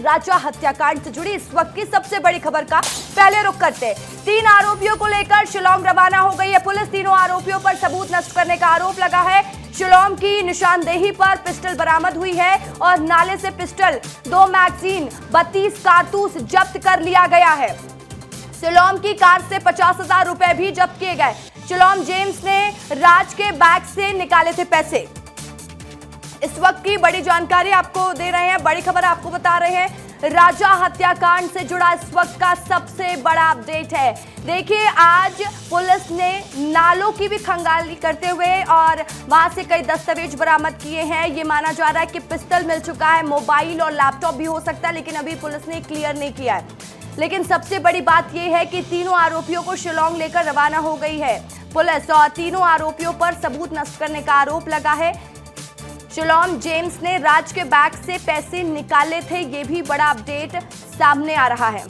राजा हत्याकांड से जुड़ी इस वक्त की सबसे बड़ी खबर का पहले रुख करते हैं। 3 आरोपियों को लेकर शिलांग रवाना हो गई है पुलिस। तीनों आरोपियों पर सबूत नष्ट करने का आरोप लगा है। शिलांग की निशानदेही पर पिस्टल बरामद हुई है और नाले से पिस्टल, 2 मैगजीन, 32 कारतूस जब्त कर लिया गया है। शिलांग की कार से 50,000 रुपए भी जब्त किए गए। शिलांग जेम्स ने राज के बैग से निकाले थे पैसे। इस वक्त की बड़ी जानकारी आपको दे रहे हैं, बड़ी खबर आपको बता रहे हैं। राजा हत्याकांड से जुड़ा इस वक्त का सबसे बड़ा अपडेट है। देखिए, आज पुलिस ने नालों की भी खंगाली करते हुए और वहां से कई दस्तावेज बरामद किए हैं। ये माना जा रहा है कि पिस्टल मिल चुका है, मोबाइल और लैपटॉप भी हो सकता है, लेकिन अभी पुलिस ने क्लियर नहीं किया है। लेकिन सबसे बड़ी बात यह है कि तीनों आरोपियों को शिलांग लेकर रवाना हो गई है पुलिस और तीनों आरोपियों पर सबूत नष्ट करने का आरोप लगा है। शिलांग जेम्स ने राज के बैग से पैसे निकाले थे, यह भी बड़ा अपडेट सामने आ रहा है।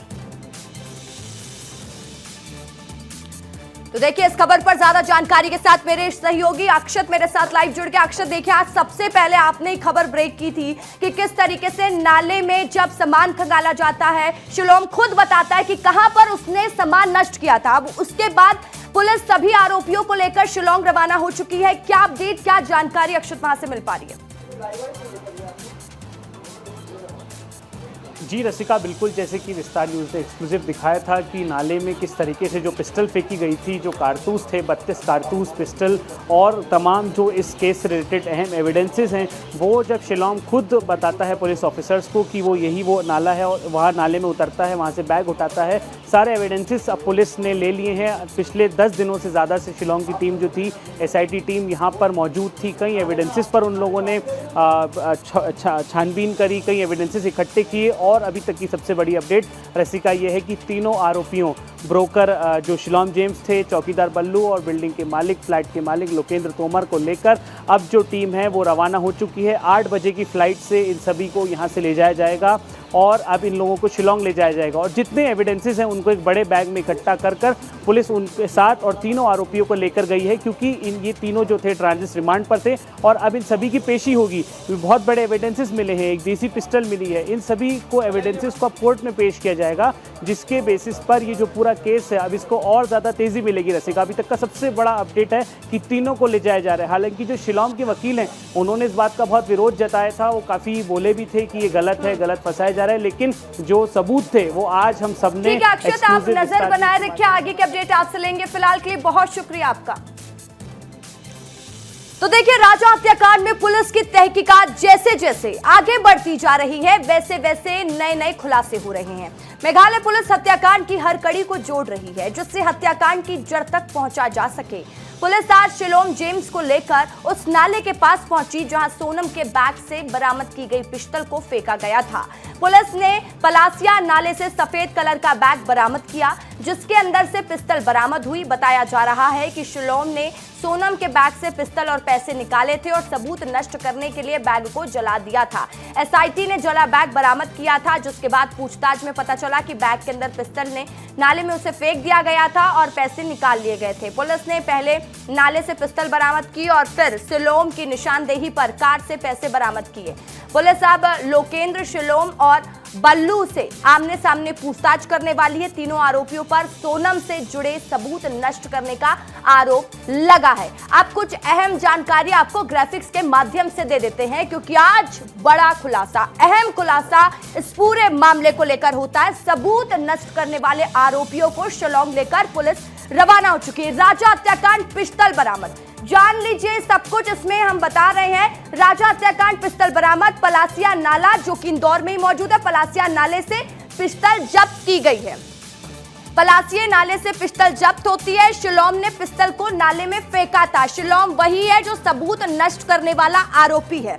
तो देखिए, इस खबर पर ज्यादा जानकारी के साथ मेरे सहयोगी अक्षत मेरे साथ लाइव जुड़ गया। अक्षत, देखिए, आज सबसे पहले आपने ही खबर ब्रेक की थी कि किस तरीके से नाले में जब सामान खंगाला जाता है, शिलांग खुद बताता है कि कहां पर उसने सामान नष्ट किया था। अब उसके बाद पुलिस सभी आरोपियों को लेकर शिलांग रवाना हो चुकी है। क्या अपडेट, क्या जानकारी अक्षत वहां से मिल पा रही है? जी रसिका, बिल्कुल जैसे कि विस्तार न्यूज़ ने एक्सक्लूसिव दिखाया था कि नाले में किस तरीके से जो पिस्टल फेंकी गई थी, जो कारतूस थे, 32 कारतूस, पिस्टल और तमाम जो इस केस से रिलेटेड अहम एविडेंसेस हैं, वो जब शिलांग खुद बताता है पुलिस ऑफिसर्स को कि वो नाला है और वहाँ नाले में उतरता है, वहाँ से बैग उठाता है। सारे एविडेंसेस अब पुलिस ने ले लिए हैं। पिछले 10 दिनों से ज़्यादा से शिलांग की टीम जो थी, SIT टीम यहाँ पर मौजूद थी। कई एविडेंसेस पर उन लोगों ने छानबीन करी, कई एविडेंसेस इकट्ठे किए और अभी तक की सबसे बड़ी अपडेट रसिका ये है कि तीनों आरोपियों, ब्रोकर जो शिलांग जेम्स थे, चौकीदार बल्लू और बिल्डिंग के मालिक, फ्लैट के मालिक लोकेंद्र तोमर को लेकर अब जो टीम है वो रवाना हो चुकी है। 8 बजे की फ्लाइट से इन सभी को यहाँ से ले जाया जाएगा और अब इन लोगों को शिलांग ले जाया जाएगा और जितने एविडेंसेस हैं उनको एक बड़े बैग में इकट्ठा कर पुलिस उनके साथ और तीनों आरोपियों को लेकर गई है, क्योंकि ये तीनों जो थे ट्रांजिट रिमांड पर थे और अब इन सभी की पेशी होगी। बहुत बड़े एविडेंसेस मिले हैं, एक देसी पिस्टल मिली है, इन सभी को एविडेंसेस को अब कोर्ट में पेश किया जाएगा, जिसके बेसिस पर ये जो पूरा केस है अब इसको और ज़्यादा तेज़ी मिलेगी। रसिका, अभी तक का सबसे बड़ा अपडेट है कि तीनों को ले जाया जा रहा है। हालांकि जो शिलांग के वकील हैं उन्होंने इस बात का बहुत विरोध जताया था, वो काफ़ी बोले भी थे कि ये गलत है, गलत फंसाया जा रहा है, लेकिन जो सबूत थे वो आज हम सब ने। अक्षत, आप नजर बनाए रखिए, आगे के अपडेट आपसे लेंगे। फिलहाल के लिए बहुत शुक्रिया आपका। तो देखिए, राजा हत्याकांड में पुलिस की तहकीकात जैसे जैसे आगे बढ़ती जा रही है, वैसे वैसे नए नए खुलासे हो रहे हैं। मेघालय पुलिस हत्याकांड की हर कड़ी को जोड़ रही है, जिससे हत्याकांड की जड़ तक पहुंचा जा सके। पुलिस आज शिलांग जेम्स को लेकर उस नाले के पास पहुंची जहां सोनम के बैग से बरामद की गई पिस्टल को फेंका गया था। पुलिस ने पलासिया नाले से सफेद कलर का बैग बरामद किया, जिसके अंदर से पिस्टल बरामद हुई। बताया जा रहा है कि शिलांग ने सोनम के बैग से पिस्टल और पैसे निकाले थे और सबूत नष्ट करने के लिए बैग को जला दिया था। SIT ने जला बैग बरामद किया था, जिसके बाद पूछताछ में पता चला कि बैग के अंदर पिस्टल ने नाले में उसे फेंक दिया गया था और पैसे निकाल लिए गए थे। पुलिस ने पहले नाले से पिस्टल बरामद की और फिर शिलांग की निशानदेही पर कार से पैसे बरामद किए। पुलिस अब लोकेंद्र, शिलांग और बल्लू से आमने सामने पूछताछ करने वाली है। तीनों आरोपियों पर सोनम से जुड़े सबूत नष्ट करने का आरोप लगा है। अब कुछ अहम जानकारी आपको ग्राफिक्स के माध्यम से दे देते हैं, क्योंकि आज बड़ा खुलासा, अहम खुलासा इस पूरे मामले को लेकर होता है। सबूत नष्ट करने वाले आरोपियों को शिलांग लेकर पुलिस रवाना हो चुकी है। राजा हत्याकांड पिस्टल बरामद, जान लीजिए सब कुछ इसमें हम बता रहे हैं। राजा हत्याकांड पिस्टल बरामद, पलासिया नाला जो कि इंदौर में ही मौजूद है, पलासिया नाले से पिस्टल जब्त की गई है। पलासिया नाले से पिस्टल जब्त होती है। शिलांग ने पिस्टल को नाले में फेंका था। शिलांग वही है जो सबूत नष्ट करने वाला आरोपी है।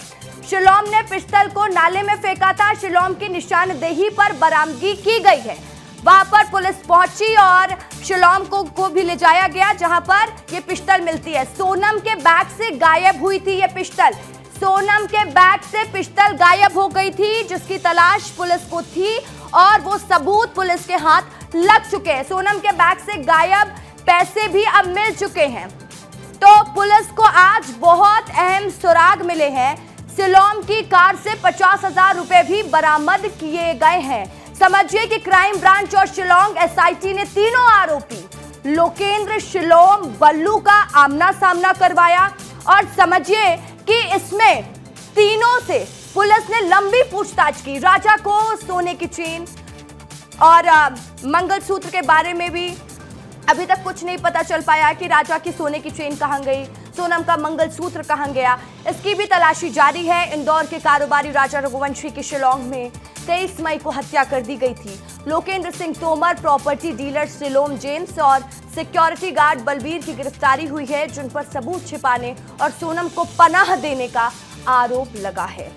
शिलांग ने पिस्टल को नाले में फेंका था। शिलांग की निशानदेही पर बरामदगी की गई है। वहां पर पुलिस पहुंची और शिलांग को भी ले जाया गया, जहां पर ये पिस्टल मिलती है। सोनम के बैग से गायब हुई थी ये पिस्टल। सोनम के बैग से पिस्टल गायब हो गई थी, जिसकी तलाश पुलिस को थी और वो सबूत पुलिस के हाथ लग चुके हैं। सोनम के बैग से गायब पैसे भी अब मिल चुके हैं। तो पुलिस को आज बहुत अहम सुराग मिले हैं। सिलोम की कार से 50,000 रुपए भी बरामद किए गए हैं। समझिए कि क्राइम ब्रांच और शिलोंग एसआईटी ने तीनों आरोपी लोकेंद्र, शिलोम, बल्लू का आमना सामना करवाया और समझिए कि इसमें तीनों से पुलिस ने लंबी पूछताछ की। राजा को सोने की चेन और मंगलसूत्र के बारे में भी अभी तक कुछ नहीं पता चल पाया कि राजा की सोने की चेन कहां गई, सोनम का मंगलसूत्र कहां गया, इसकी भी तलाशी जारी है। इंदौर के कारोबारी राजा रघुवंशी की शिलोंग में 23 मई को हत्या कर दी गई थी। Lokendra Singh Tomar, property dealer coelom James और सिक्योरिटी गार्ड बलबीर की गिरफ्तारी हुई है, जिन पर सबूत छिपाने और सोनम को पनाह देने का आरोप लगा है।